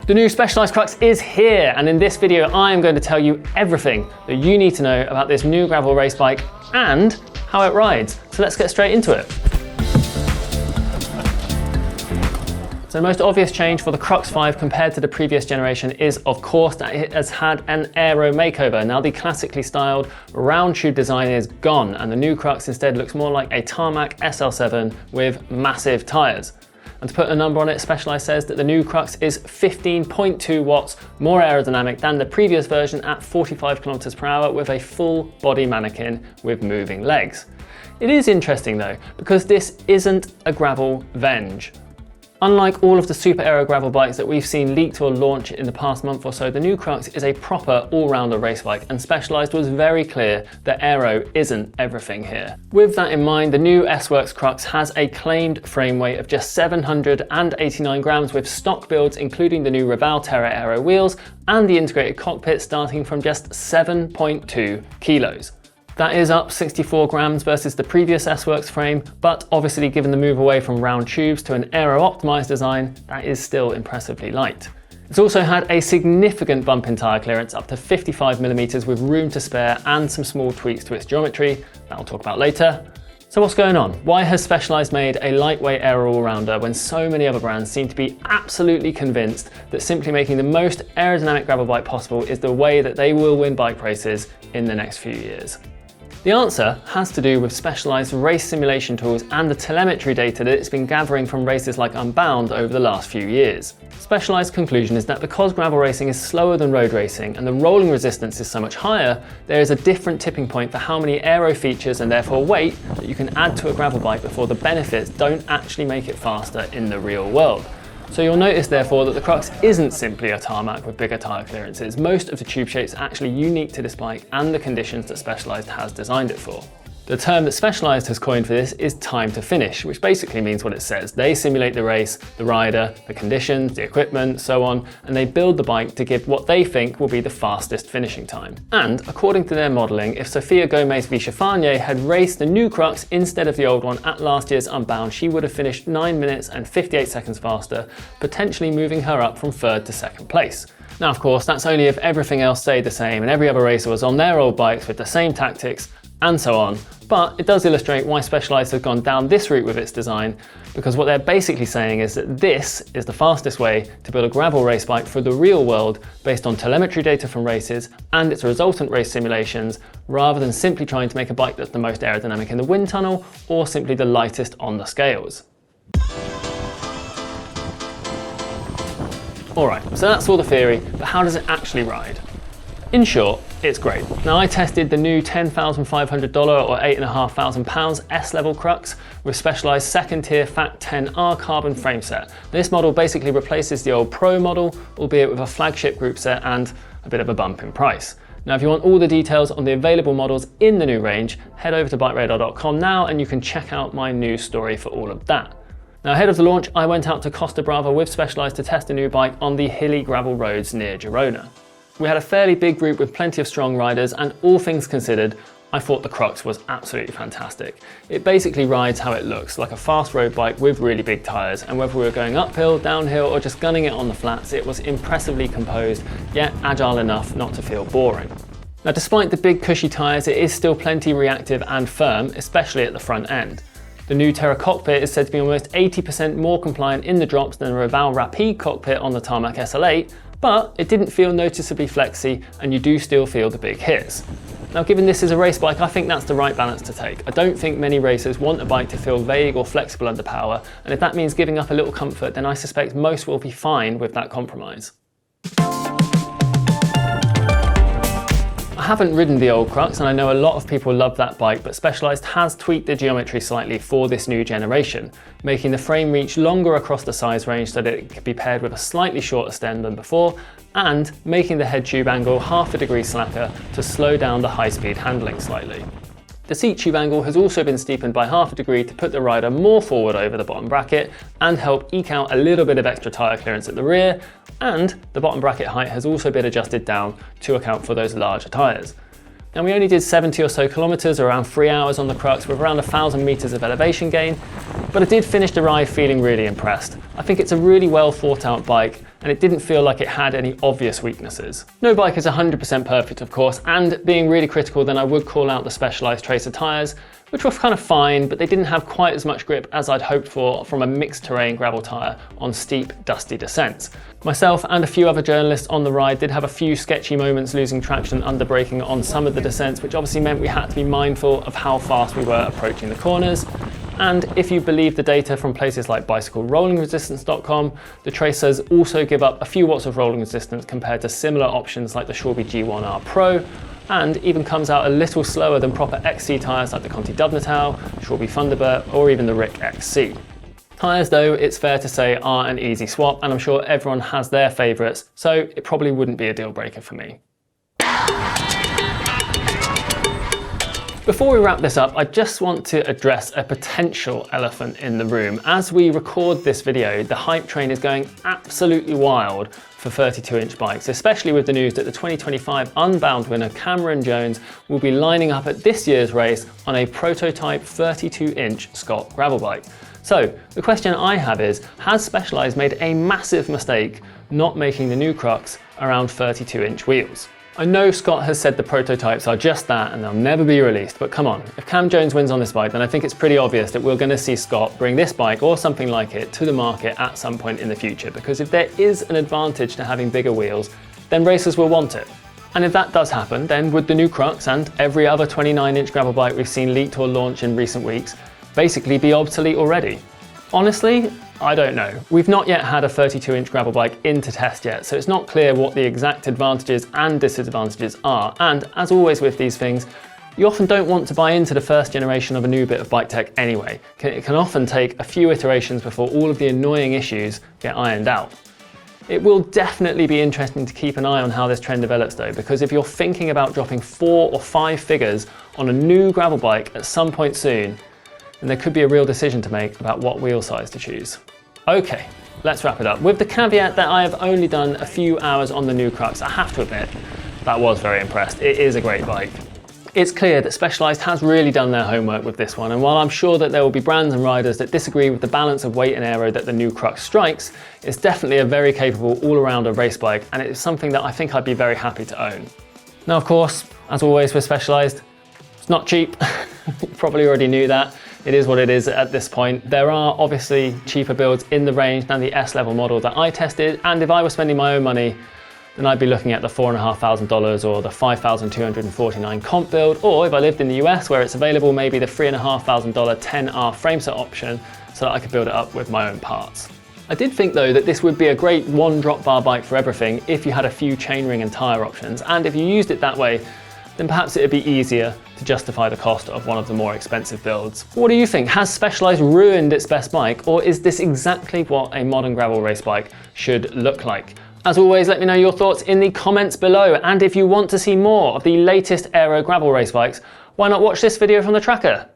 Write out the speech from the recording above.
The new Specialized Crux is here, and in this video I am going to tell you everything that you need to know about this new gravel race bike and how it rides. So let's get straight into it. So the most obvious change for the Crux 5 compared to the previous generation is, of course, that it has had an aero makeover. Now the classically styled round tube design is gone, and the new Crux instead looks more like a tarmac SL7 with massive tyres. And to put a number on it, Specialized says that the new Crux is 15.2 watts more aerodynamic than the previous version at 45 kilometers per hour with a full body mannequin with moving legs. It is interesting though, because this isn't a gravel Venge. Unlike all of the super aero gravel bikes that we've seen leaked or launch in the past month or so, the new Crux is a proper all-rounder race bike, and Specialized was very clear that aero isn't everything here. With that in mind, the new S-Works Crux has a claimed frame weight of just 789 grams with stock builds including the new revamped aero wheels and the integrated cockpit starting from just 7.2 kilos. That is up 64 grams versus the previous S-Works frame, but obviously given the move away from round tubes to an aero-optimised design, that is still impressively light. It's also had a significant bump in tyre clearance, up to 55mm with room to spare and some small tweaks to its geometry that I'll talk about later. So what's going on? Why has Specialized made a lightweight aero all-rounder when so many other brands seem to be absolutely convinced that simply making the most aerodynamic gravel bike possible is the way that they will win bike races in the next few years? The answer has to do with Specialized race simulation tools and the telemetry data that it's been gathering from races like Unbound over the last few years. Specialized's conclusion is that because gravel racing is slower than road racing and the rolling resistance is so much higher, there is a different tipping point for how many aero features and therefore weight that you can add to a gravel bike before the benefits don't actually make it faster in the real world. So you'll notice therefore that the Crux isn't simply a tarmac with bigger tyre clearances. Most of the tube shape's actually unique to this bike and the conditions that Specialized has designed it for. The term that Specialized has coined for this is time to finish, which basically means what it says. They simulate the race, the rider, the conditions, the equipment, so on, and they build the bike to give what they think will be the fastest finishing time. And according to their modelling, if Sofia Gomez Vichafanye had raced the new Crux instead of the old one at last year's Unbound, she would have finished 9 minutes and 58 seconds faster, potentially moving her up from 3rd to 2nd place. Now of course, that's only if everything else stayed the same and every other racer was on their old bikes with the same tactics and so on. But it does illustrate why Specialized has gone down this route with its design, because what they're basically saying is that this is the fastest way to build a gravel race bike for the real world based on telemetry data from races and its resultant race simulations, rather than simply trying to make a bike that's the most aerodynamic in the wind tunnel or simply the lightest on the scales. Alright, so that's all the theory, but how does it actually ride? In short, it's great. Now I tested the new $10,500 or £8,500 S-level Crux with Specialized second tier FAT 10R carbon frame set. This model basically replaces the old Pro model, albeit with a flagship group set and a bit of a bump in price. Now if you want all the details on the available models in the new range, head over to BikeRadar.com now and you can check out my news story for all of that. Now ahead of the launch, I went out to Costa Brava with Specialized to test a new bike on the hilly gravel roads near Girona. We had a fairly big group with plenty of strong riders, and all things considered, I thought the Crux was absolutely fantastic. It basically rides how it looks, like a fast road bike with really big tyres, and whether we were going uphill, downhill or just gunning it on the flats, it was impressively composed, yet agile enough not to feel boring. Now despite the big cushy tyres, it is still plenty reactive and firm, especially at the front end. The new Terra cockpit is said to be almost 80% more compliant in the drops than the Reval Rapide cockpit on the tarmac SL8, but it didn't feel noticeably flexy and you do still feel the big hits. Now given this is a race bike, I think that's the right balance to take. I don't think many racers want a bike to feel vague or flexible under power, and if that means giving up a little comfort, then I suspect most will be fine with that compromise. I haven't ridden the old Crux and I know a lot of people love that bike, but Specialized has tweaked the geometry slightly for this new generation, making the frame reach longer across the size range so that it can be paired with a slightly shorter stem than before, and making the head tube angle half a degree slacker to slow down the high-speed handling slightly. The seat tube angle has also been steepened by half a degree to put the rider more forward over the bottom bracket and help eke out a little bit of extra tyre clearance at the rear, and the bottom bracket height has also been adjusted down to account for those larger tyres. Now we only did 70 or so kilometres, or around 3 hours on the Crux with around 1,000 metres of elevation gain, but I did finish the ride feeling really impressed. I think it's a really well thought out bike, and it didn't feel like it had any obvious weaknesses. No bike is 100% perfect, of course, and being really critical, then I would call out the Specialized Tracer tyres, which were kind of fine, but they didn't have quite as much grip as I'd hoped for from a mixed terrain gravel tyre on steep, dusty descents. Myself and a few other journalists on the ride did have a few sketchy moments losing traction under braking on some of the descents, which obviously meant we had to be mindful of how fast we were approaching the corners. And if you believe the data from places like bicyclerollingresistance.com, the Tracers also give up a few watts of rolling resistance compared to similar options like the Shorby G1R Pro, and even comes out a little slower than proper XC tyres like the Conti Dove Natal, Shorby Thunderbird, or even the Rick XC. Tyres though, it's fair to say, are an easy swap, and I'm sure everyone has their favourites, so it probably wouldn't be a deal breaker for me. Before we wrap this up, I just want to address a potential elephant in the room. As we record this video, the hype train is going absolutely wild for 32-inch bikes, especially with the news that the 2025 Unbound winner Cameron Jones will be lining up at this year's race on a prototype 32-inch Scott gravel bike. So the question I have is, has Specialized made a massive mistake not making the new Crux around 32-inch wheels? I know Scott has said the prototypes are just that and they'll never be released, but come on, if Cam Jones wins on this bike, then I think it's pretty obvious that we're going to see Scott bring this bike or something like it to the market at some point in the future, because if there is an advantage to having bigger wheels, then racers will want it. And if that does happen, then would the new Crux and every other 29-inch gravel bike we've seen leaked or launch in recent weeks basically be obsolete already? Honestly, I don't know. We've not yet had a 32-inch gravel bike into test yet, so it's not clear what the exact advantages and disadvantages are. And as always with these things, you often don't want to buy into the first generation of a new bit of bike tech anyway. It can often take a few iterations before all of the annoying issues get ironed out. It will definitely be interesting to keep an eye on how this trend develops though, because if you're thinking about dropping 4 or 5 figures on a new gravel bike at some point soon, and there could be a real decision to make about what wheel size to choose. Okay, let's wrap it up. With the caveat that I have only done a few hours on the new Crux, I have to admit, that was very impressed. It is a great bike. It's clear that Specialized has really done their homework with this one, and while I'm sure that there will be brands and riders that disagree with the balance of weight and aero that the new Crux strikes, it's definitely a very capable all-arounder race bike, and it's something that I think I'd be very happy to own. Now, of course, as always with Specialized, it's not cheap. You probably already knew that. It is what it is at this point. There are obviously cheaper builds in the range than the S-level model that I tested, and if I was spending my own money, then I'd be looking at the $4,500 or the $5,249 comp build, or if I lived in the US where it's available, maybe the $3,500 10R frameset option so that I could build it up with my own parts. I did think though that this would be a great one drop bar bike for everything if you had a few chainring and tyre options, and if you used it that way, then perhaps it would be easier to justify the cost of one of the more expensive builds. What do you think? Has Specialized ruined its best bike, or is this exactly what a modern gravel race bike should look like? As always, let me know your thoughts in the comments below, and if you want to see more of the latest aero gravel race bikes, why not watch this video from the tracker?